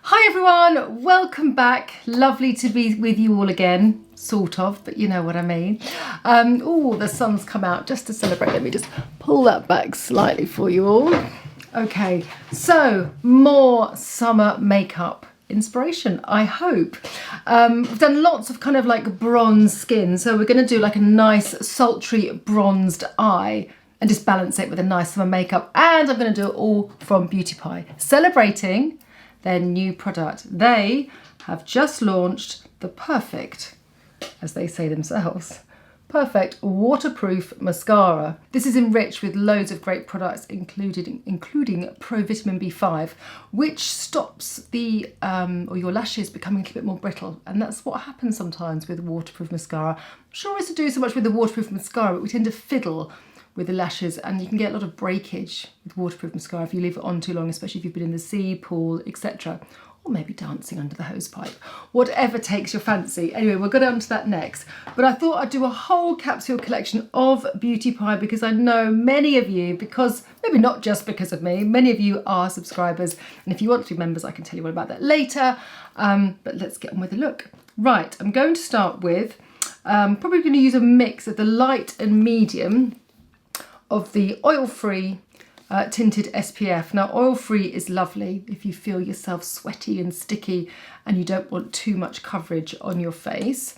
Hi everyone, welcome back. Lovely to be with you all again, sort of, but you know what I mean. Oh, the sun's come out just to celebrate. Let me just pull that back slightly for you all. Okay, so more summer makeup inspiration, I hope. We've done lots of kind of like bronze skin, so we're going to do like a nice sultry bronzed eye and just balance it with a nice summer makeup. And I'm going to do it all from Beauty Pie, celebrating their new product. They have just launched the perfect, as they say themselves, perfect waterproof mascara. This is enriched with loads of great products, including Pro Vitamin B5, which stops the or your lashes becoming a little bit more brittle, and that's what happens sometimes with waterproof mascara. I'm sure it's to do so much with the waterproof mascara, but we tend to fiddle with the lashes, and you can get a lot of breakage with waterproof mascara if you leave it on too long, especially if you've been in the sea, pool, etc. Or maybe dancing under the hose pipe. Whatever takes your fancy. Anyway, we'll get on to that next. But I thought I'd do a whole capsule collection of Beauty Pie because I know many of you, because maybe not just because of me, many of you are subscribers. And if you want to be members, I can tell you all about that later. But let's get on with the look. Right, I'm going to start with, probably going to use a mix of the light and medium of the oil-free tinted SPF. Now, oil-free is lovely if you feel yourself sweaty and sticky and you don't want too much coverage on your face.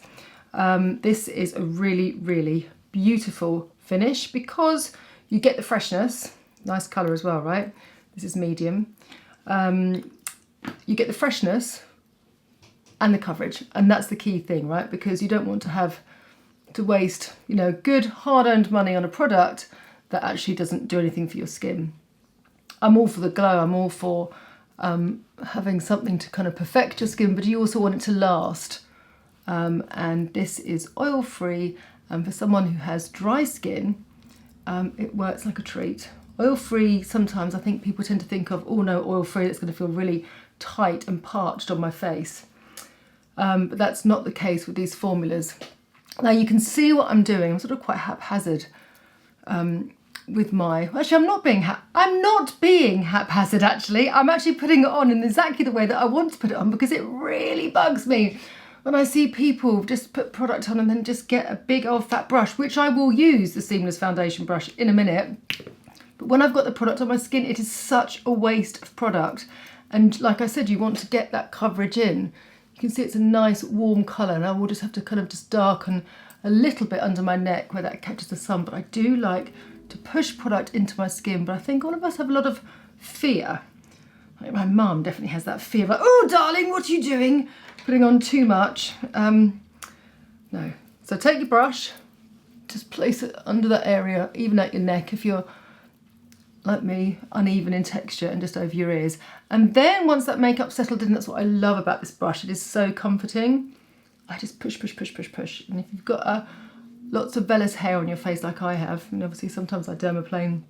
This is a really, really beautiful finish because you get the freshness. Nice colour as well, right? This is medium. You get the freshness and the coverage, and that's the key thing, right? Because you don't want to waste, you know, good hard-earned money on a product that actually doesn't do anything for your skin. I'm all for the glow, I'm all for having something to kind of perfect your skin, but you also want it to last. And this is oil-free, and for someone who has dry skin, it works like a treat. Oil-free, sometimes I think people tend to think of, oh no, oil-free, it's going to feel really tight and parched on my face. But that's not the case with these formulas. Now you can see what I'm doing, I'm sort of quite haphazard. With my, actually I'm not being haphazard actually. I'm actually putting it on in exactly the way that I want to put it on, because it really bugs me when I see people just put product on and then just get a big old fat brush, which I will use, the seamless foundation brush, in a minute. But when I've got the product on my skin, it is such a waste of product. And like I said, you want to get that coverage in. You can see it's a nice warm colour, and I will just have to kind of just darken a little bit under my neck where that catches the sun. But I do like to push product into my skin, but I think all of us have a lot of fear. Like my mum definitely has that fear of like, oh darling, what are you doing? Putting on too much. No. So take your brush, just place it under that area, even at your neck if you're like me, uneven in texture, and just over your ears. And then once that makeup's settled in, that's what I love about this brush. It is so comforting. I just push, push, push, push, push. And if you've got lots of vellus hair on your face like I have, and obviously sometimes I dermaplane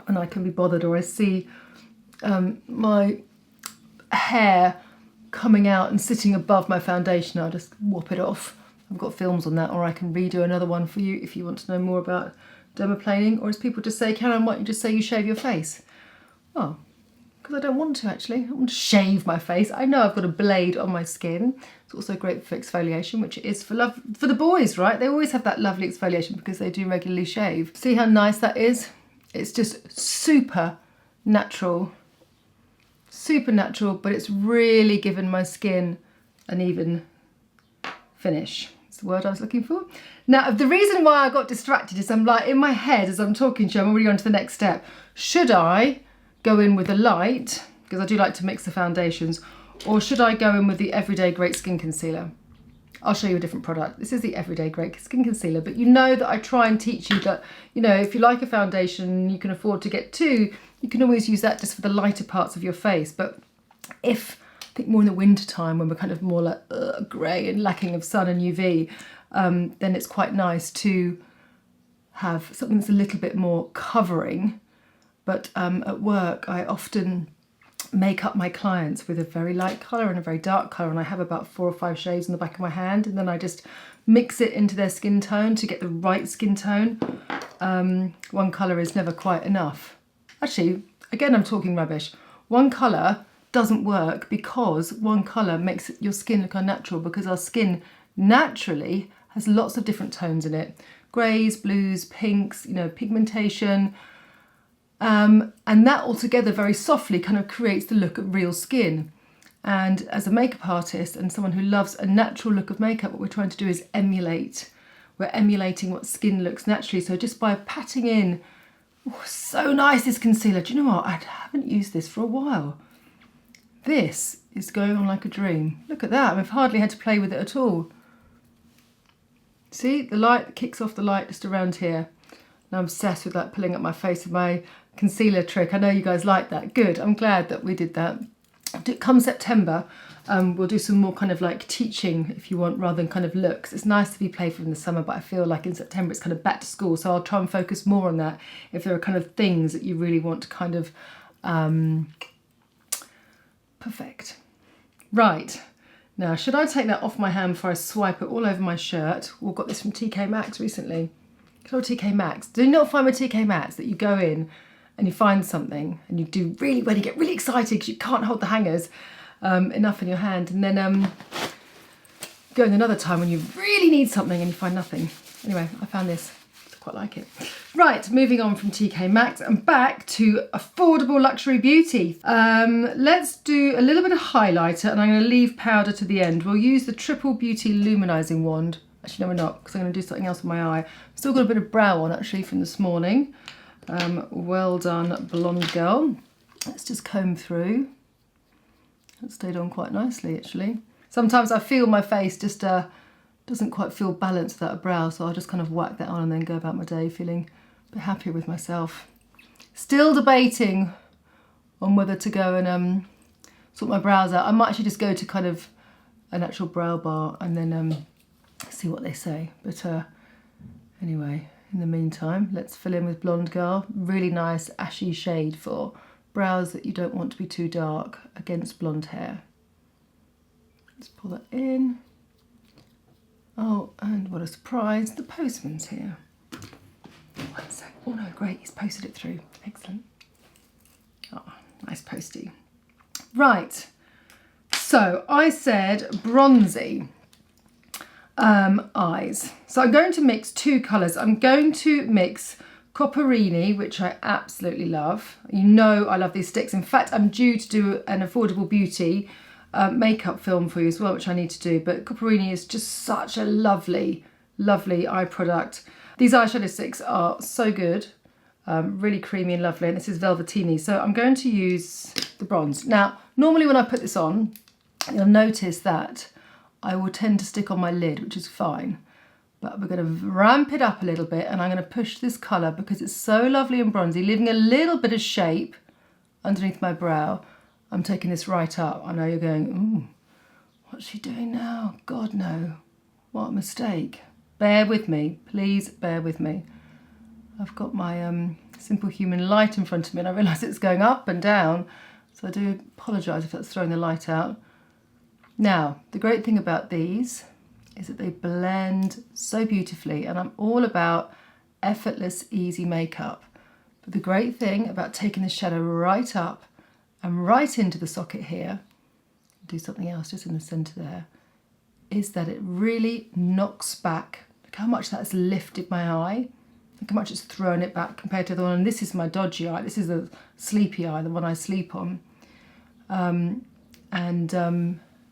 when I can be bothered, or I see my hair coming out and sitting above my foundation, I'll just whop it off. I've got films on that, or I can redo another one for you if you want to know more about dermaplaning. Or as people just say, Karen, why don't you just say you shave your face? Well, because I don't want to actually. I don't want to shave my face. I know I've got a blade on my skin. It's also great for exfoliation, which it is for the boys, right? They always have that lovely exfoliation because they do regularly shave. See how nice that is? It's just super natural, but it's really given my skin an even finish. That's the word I was looking for. Now, the reason why I got distracted is I'm like, in my head as I'm talking to you, I'm already on to the next step. Should I go in with a light, because I do like to mix the foundations, or should I go in with the Everyday Great Skin Concealer? I'll show you a different product. This is the Everyday Great Skin Concealer, but you know that I try and teach you that, you know, if you like a foundation, you can afford to get two, you can always use that just for the lighter parts of your face. But if, I think more in the winter time when we're kind of more like grey and lacking of sun and UV, then it's quite nice to have something that's a little bit more covering. But at work, I often make up my clients with a very light colour and a very dark colour, and I have about 4 or 5 shades on the back of my hand, and then I just mix it into their skin tone to get the right skin tone. One colour is never quite enough. Actually, again, I'm talking rubbish. One colour doesn't work because one colour makes your skin look unnatural, because our skin naturally has lots of different tones in it. Greys, blues, pinks, you know, pigmentation. And that altogether very softly kind of creates the look of real skin. And as a makeup artist and someone who loves a natural look of makeup, what we're trying to do is emulate. We're emulating what skin looks naturally. So just by patting in, oh, so nice, this concealer. Do you know what? I haven't used this for a while. This is going on like a dream. Look at that. I've hardly had to play with it at all. See, the light kicks off the light just around here. And I'm obsessed with like pulling up my face with my concealer trick. I know you guys like that. Good. I'm glad that we did that. Come September, we'll do some more kind of like teaching, if you want, rather than kind of looks. It's nice to be playful in the summer, but I feel like in September it's kind of back to school, so I'll try and focus more on that if there are kind of things that you really want to kind of perfect. Right, now should I take that off my hand before I swipe it all over my shirt? We've got this from TK Maxx recently. Go to TK Maxx. Do you not find with TK Maxx that you go in and you find something and you do really, when you get really excited because you can't hold the hangers enough in your hand, and then go in another time when you really need something and you find nothing. Anyway, I found this. I quite like it. Right, moving on from TK Maxx and back to affordable luxury beauty. Let's do a little bit of highlighter, and I'm going to leave powder to the end. We'll use the Triple Beauty Luminizing wand. Actually, no, we're not, because I'm going to do something else with my eye. I've still got a bit of brow on, actually, from this morning. Well done, blonde girl. Let's just comb through. That stayed on quite nicely, actually. Sometimes I feel my face just doesn't quite feel balanced without a brow, so I'll just kind of whack that on and then go about my day feeling a bit happier with myself. Still debating on whether to go and sort my brows out. I might actually just go to kind of an actual brow bar and then see what they say. But anyway, in the meantime, let's fill in with Blonde Girl. Really nice ashy shade for brows that you don't want to be too dark against blonde hair. Let's pull that in. Oh, and what a surprise, the postman's here. 1 sec. Oh no, great, he's posted it through. Excellent. Oh, nice postie. Right, so I said bronzy eyes. So I'm going to mix two colours. I'm going to mix Copperini, which I absolutely love. You know I love these sticks. In fact, I'm due to do an affordable beauty makeup film for you as well, which I need to do. But Copperini is just such a lovely, lovely eye product. These eyeshadow sticks are so good, really creamy and lovely. And this is Velvetini. So I'm going to use the bronze. Now, normally when I put this on, you'll notice that I will tend to stick on my lid, which is fine. But we're going to ramp it up a little bit, and I'm going to push this colour because it's so lovely and bronzy, leaving a little bit of shape underneath my brow. I'm taking this right up. I know you're going, ooh, what's she doing now? God, no. What a mistake. Bear with me. Please bear with me. I've got my Simple Human light in front of me, and I realise it's going up and down. So I do apologise if that's throwing the light out. Now, the great thing about these is that they blend so beautifully, and I'm all about effortless, easy makeup. But the great thing about taking the shadow right up and right into the socket here, do something else just in the centre there, is that it really knocks back. Look how much that's lifted my eye. Look how much it's thrown it back compared to the one, and this is my dodgy eye. This is the sleepy eye, the one I sleep on.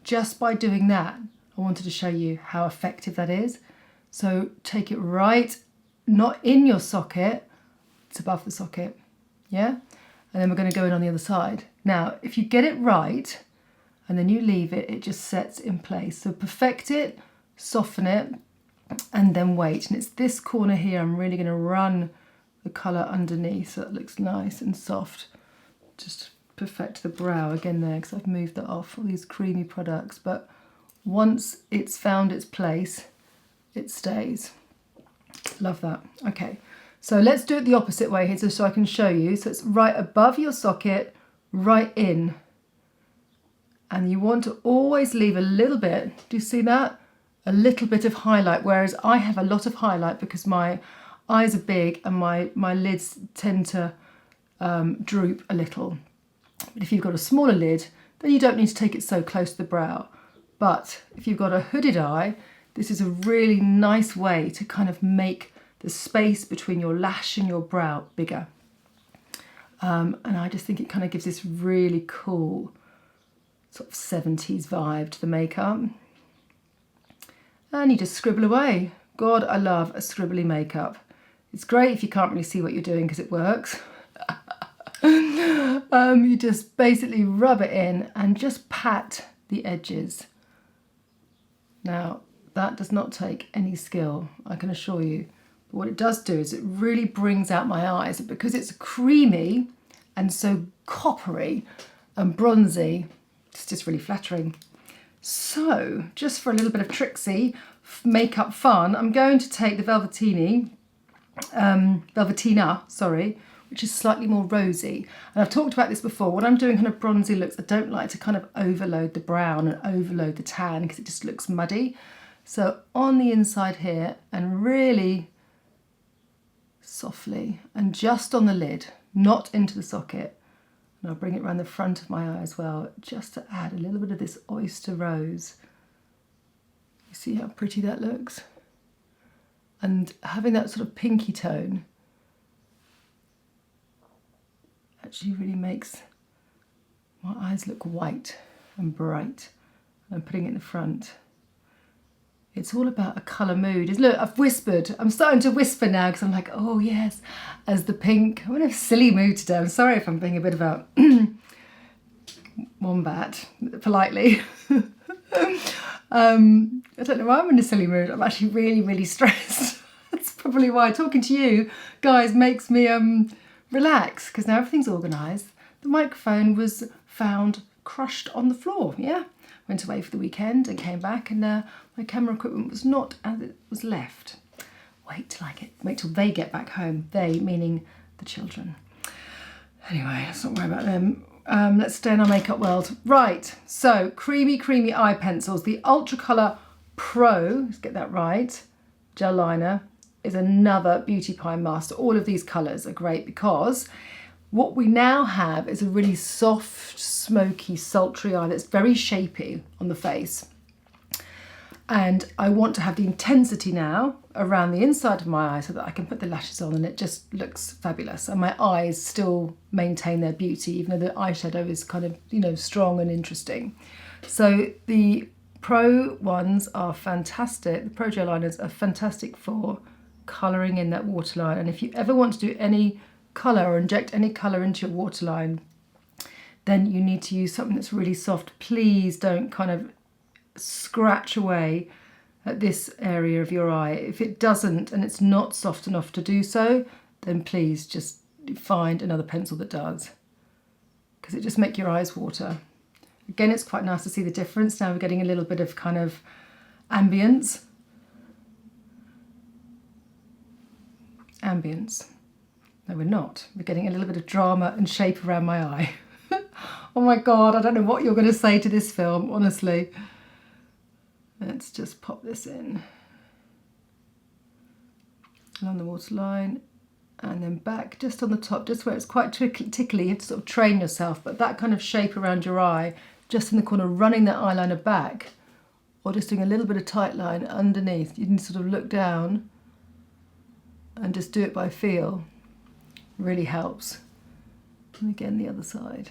Just by doing that, I wanted to show you how effective that is. So take it right, not in your socket, it's above the socket, yeah? And then we're going to go in on the other side. Now, if you get it right, and then you leave it, it just sets in place. So perfect it, soften it, and then wait. And it's this corner here, I'm really going to run the colour underneath so it looks nice and soft. Just perfect the brow again there, because I've moved that off, all these creamy products. But once it's found its place, it stays. Love that. Okay, so let's do it the opposite way here so I can show you. So it's right above your socket, right in. And you want to always leave a little bit, do you see that? A little bit of highlight, whereas I have a lot of highlight because my eyes are big and my lids tend to droop a little. But if you've got a smaller lid, then you don't need to take it so close to the brow. But if you've got a hooded eye, this is a really nice way to kind of make the space between your lash and your brow bigger. And I just think it kind of gives this really cool sort of 70s vibe to the makeup. And you just scribble away. God, I love a scribbly makeup. It's great if you can't really see what you're doing because it works. You just basically rub it in and just pat the edges. Now, that does not take any skill, I can assure you. But what it does do is it really brings out my eyes. Because it's creamy and so coppery and bronzy, it's just really flattering. So, just for a little bit of tricksy makeup fun, I'm going to take the Velvetina, which is slightly more rosy. And I've talked about this before. When I'm doing kind of bronzy looks, I don't like to kind of overload the brown and overload the tan because it just looks muddy. So on the inside here, and really softly, and just on the lid, not into the socket. And I'll bring it around the front of my eye as well, just to add a little bit of this oyster rose. You see how pretty that looks? And having that sort of pinky tone actually really makes my eyes look white and bright. And I'm putting it in the front. It's all about a colour mood. Look, I've whispered. I'm starting to whisper now because I'm like, oh yes, as the pink. I'm in a silly mood today. I'm sorry if I'm being a bit of a wombat, politely. I don't know why I'm in a silly mood. I'm actually really, really stressed. That's probably why talking to you guys makes me relax, because now everything's organised. The microphone was found crushed on the floor, yeah. Went away for the weekend and came back, and my camera equipment was not as it was left. Wait till they get back home. They meaning the children. Anyway, let's not worry about them. Let's stay in our makeup world. Right, so creamy eye pencils. The Ultra Colour Pro, let's get that right, gel liner is another beauty pie must. All of these colours are great because what we now have is a really soft, smoky, sultry eye that's very shapy on the face. And I want to have the intensity now around the inside of my eye so that I can put the lashes on and it just looks fabulous. And my eyes still maintain their beauty, even though the eyeshadow is kind of, you know, strong and interesting. So the Pro ones are fantastic. The Pro gel liners are fantastic for colouring in that waterline. And if you ever want to do any colour or inject any colour into your waterline, then you need to use something that's really soft. Please don't kind of scratch away at this area of your eye. If it doesn't and it's not soft enough to do so, then please just find another pencil that does, because it just makes your eyes water. Again, it's quite nice to see the difference. Now we're getting a little bit of kind of ambience. No, we're not. We're getting a little bit of drama and shape around my eye. Oh my God, I don't know what you're going to say to this film, honestly. Let's just pop this in along the waterline and then back just on the top, just where it's quite tickly. You have to sort of train yourself, but that kind of shape around your eye, just in the corner, running that eyeliner back, or just doing a little bit of tight line underneath. You can sort of look down and just do it by feel. Really helps. And again, the other side.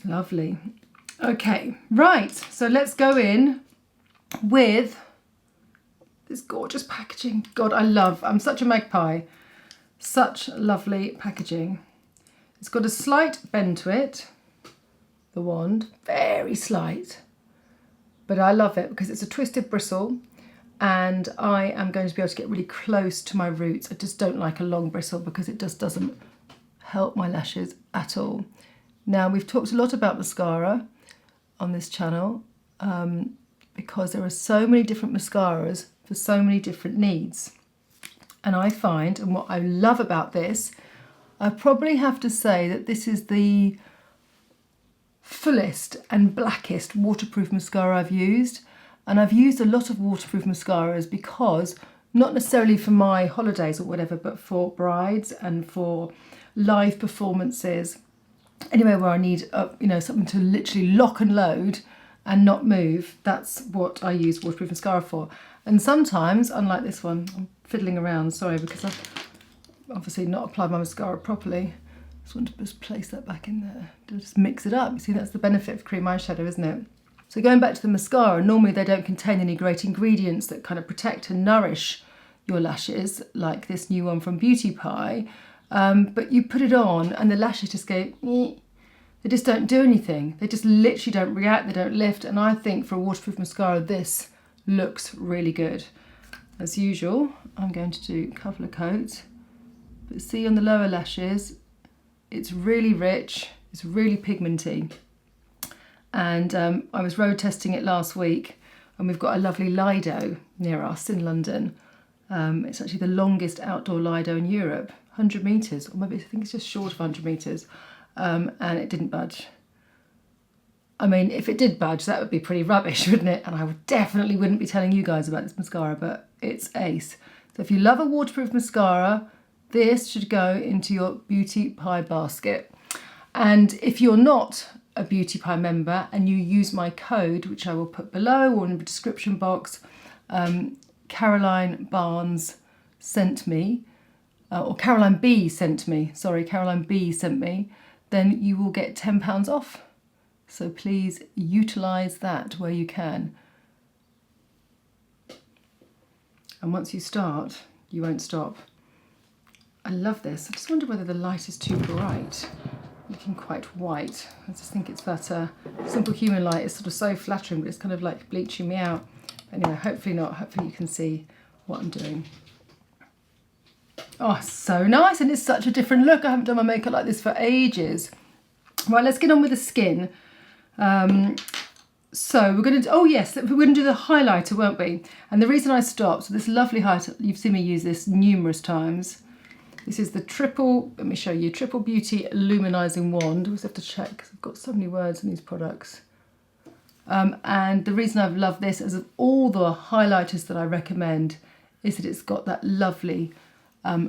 Lovely. Okay, right, so let's go in with this gorgeous packaging. God, I'm such a magpie. Such lovely packaging. It's got a slight bend to it, the wand, very slight, but I love it because it's a twisted bristle and I am going to be able to get really close to my roots. I just don't like a long bristle because it just doesn't help my lashes at all. Now, we've talked a lot about mascara on this channel because there are so many different mascaras for so many different needs. And I find, and what I love about this, I probably have to say that this is the fullest and blackest waterproof mascara I've used. And I've used a lot of waterproof mascaras because not necessarily for my holidays or whatever, but for brides and for live performances. Anywhere where I need, something to literally lock and load and not move. That's what I use waterproof mascara for. And sometimes, unlike this one, I'm fiddling around, sorry, because I've obviously not applied my mascara properly. Just want to just place that back in there. Just mix it up. You see, that's the benefit of cream eyeshadow, isn't it? So going back to the mascara, normally they don't contain any great ingredients that kind of protect and nourish your lashes, like this new one from Beauty Pie. But you put it on and the lashes just go, "Nyeh." They just don't do anything. They just literally don't react, they don't lift. And I think for a waterproof mascara, this looks really good. As usual, I'm going to do a couple of coats. But see on the lower lashes, it's really rich, it's really pigmenty. And I was road testing it last week, and we've got a lovely Lido near us in London. It's actually the longest outdoor Lido in Europe, 100 metres, or maybe I think it's just short of 100 metres, and it didn't budge. I mean, if it did budge, that would be pretty rubbish, wouldn't it? And I definitely wouldn't be telling you guys about this mascara, but it's ace. So if you love a waterproof mascara, this should go into your Beauty Pie basket. And if you're not a Beauty Pie member and you use my code, which I will put below or in the description box, Caroline Barnes sent me, or Caroline B sent me, then you will get £10 off. So please utilise that where you can. And once you start, you won't stop. I love this. I just wonder whether the light is too bright. Looking quite white. I just think it's that Simple Human light is sort of so flattering, but it's kind of like bleaching me out. But anyway, hopefully not. Hopefully you can see what I'm doing. Oh, so nice, and it's such a different look. I haven't done my makeup like this for ages. Right, let's get on with the skin. So we're going to, we're going to do the highlighter, weren't we? And the reason I stopped, so this lovely highlighter, you've seen me use this numerous times. This is the let me show you, Triple Beauty Luminizing Wand. I always have to check because I've got so many words in these products. And the reason I've loved this, as of all the highlighters that I recommend, is that it's got that lovely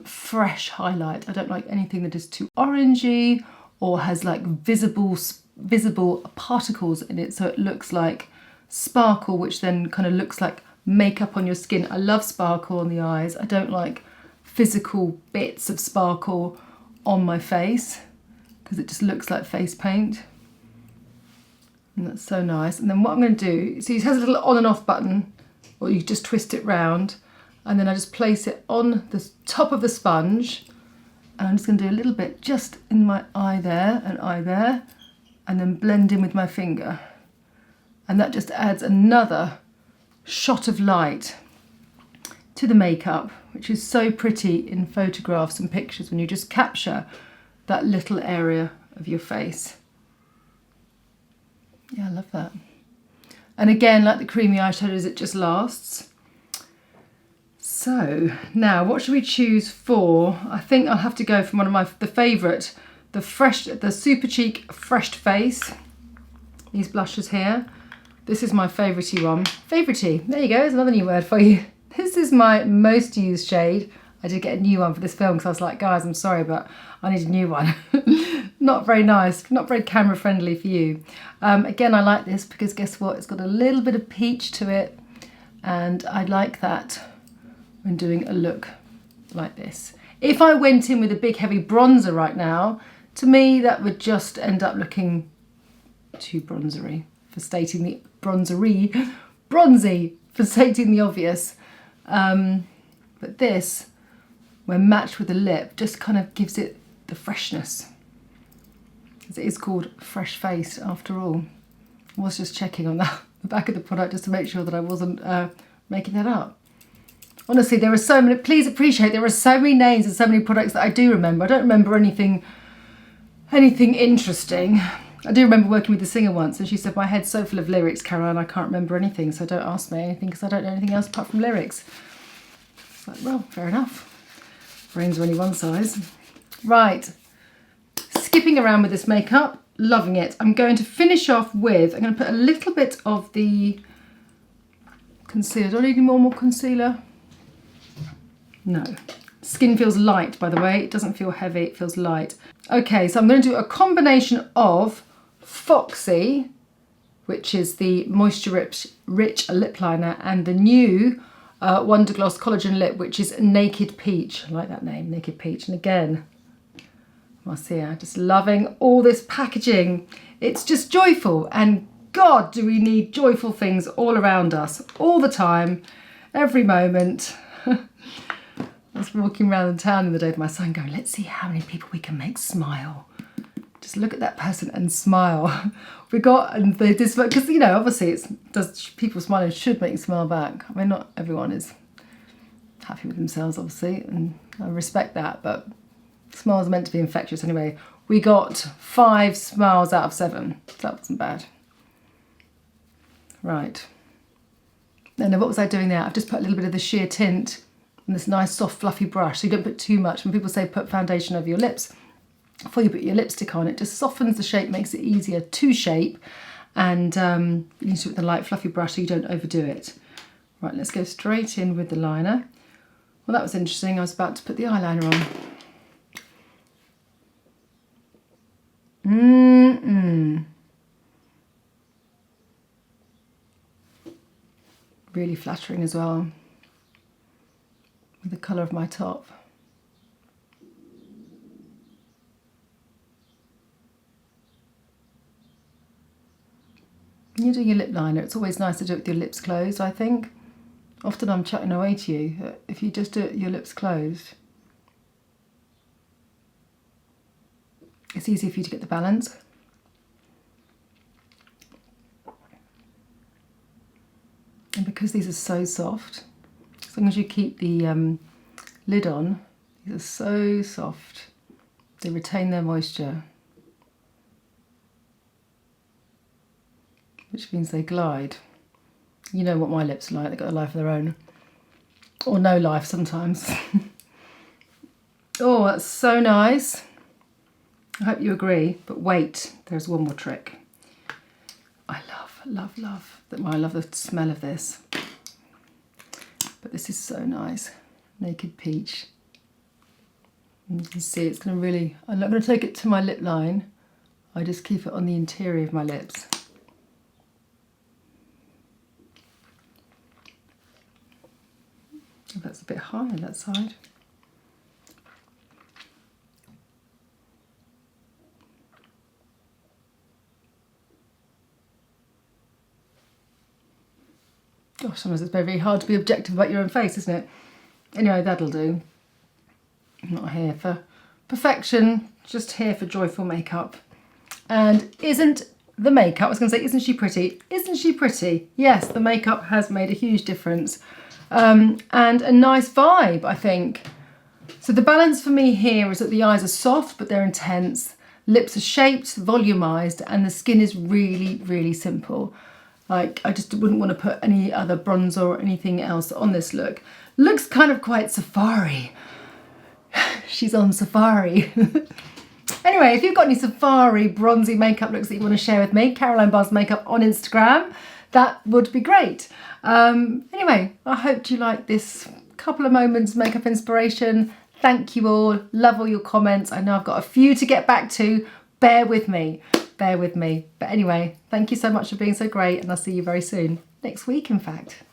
fresh highlight. I don't like anything that is too orangey or has like visible particles in it, so it looks like sparkle, which then kind of looks like makeup on your skin. I love sparkle on the eyes. I don't like physical bits of sparkle on my face because it just looks like face paint. And that's so nice. And then what I'm going to do, see, it has a little on and off button, or you just twist it round, and then I just place it on the top of the sponge, and I'm just going to do a little bit just in my eye there, and then blend in with my finger. And that just adds another shot of light to the makeup, which is so pretty in photographs and pictures when you just capture that little area of your face. Yeah, I love that. And again, like the creamy eyeshadows, it just lasts. So now what should we choose for? I think I'll have to go from one of the favourite, the Super Cheek Fresh Face. These blushes here. This is my favourite one. Favourite, there you go, there's another new word for you. This is my most used shade. I did get a new one for this film because I was like, guys, I'm sorry, but I need a new one. Not very nice, not very camera friendly for you. Again, I like this because guess what? It's got a little bit of peach to it, and I like that when doing a look like this. If I went in with a big heavy bronzer right now, to me that would just end up looking too bronzery, for stating the bronzy for stating the obvious. But this, when matched with the lip, just kind of gives it the freshness. It is called Fresh Face after all. I was just checking on the back of the product just to make sure that I wasn't making that up. Honestly, there are so many, please appreciate, there are so many names and so many products that I do remember. I don't remember anything interesting. I do remember working with the singer once, and she said, my head's so full of lyrics, Caroline, I can't remember anything, so don't ask me anything because I don't know anything else apart from lyrics. It's like, well, fair enough. Brains are only one size. Right, skipping around with this makeup, loving it. I'm going to finish off with, I'm going to put a little bit of the concealer. Do I need any more concealer? No. Skin feels light, by the way. It doesn't feel heavy, it feels light. Okay, so I'm going to do a combination of Foxy, which is the moisture-rich lip liner, and the new Wonder Gloss Collagen Lip, which is Naked Peach. I like that name, Naked Peach. And again, Mascara, just loving all this packaging. It's just joyful, and God, do we need joyful things all around us, all the time, every moment. I was walking around the town the other day with my son going, let's see how many people we can make smile. Just look at that person and smile. We got, and they just, because, you know, obviously people smiling should make you smile back. I mean, not everyone is happy with themselves, obviously, and I respect that, but smiles are meant to be infectious anyway. We got 5 smiles out of 7. So that wasn't bad. Right. And what was I doing there? I've just put a little bit of the sheer tint on this nice soft fluffy brush, so you don't put too much. When people say put foundation over your lips, before you put your lipstick on, it just softens the shape, makes it easier to shape, and you use it with a light fluffy brush so you don't overdo it. Right, let's go straight in with the liner. Well, that was interesting. I was about to put the eyeliner on. Really flattering as well, with the colour of my top. When you're doing your lip liner, it's always nice to do it with your lips closed, I think. Often I'm chatting away to you. If you just do it with your lips closed, it's easier for you to get the balance. And because these are so soft, as long as you keep the lid on, these are so soft, they retain their moisture, which means they glide. You know what my lips are like, they've got a life of their own. Or no life sometimes. Oh, that's so nice. I hope you agree, but wait, there's one more trick. I love I love the smell of this. But this is so nice. Naked Peach. And you can see it's going to really, I'm not going to take it to my lip line. I just keep it on the interior of my lips. Oh, that's a bit high on that side. Gosh, sometimes it's very hard to be objective about your own face, isn't it? Anyway, that'll do. I'm not here for perfection, just here for joyful makeup. And isn't the makeup, I was going to say, isn't she pretty? Isn't she pretty? Yes, the makeup has made a huge difference. And a nice vibe, I think. So the balance for me here is that the eyes are soft, but they're intense. Lips are shaped, volumized, and the skin is really, really simple. Like, I just wouldn't want to put any other bronzer or anything else on this look. Looks kind of quite safari. She's on safari. Anyway, if you've got any safari bronzy makeup looks that you want to share with me, Caroline Bars Makeup on Instagram, that would be great. Anyway, I hope you like this couple of moments makeup inspiration. Thank you all. Love all your comments. I know I've got a few to get back to. Bear with me. Bear with me. But anyway, thank you so much for being so great, and I'll see you very soon. Next week, in fact.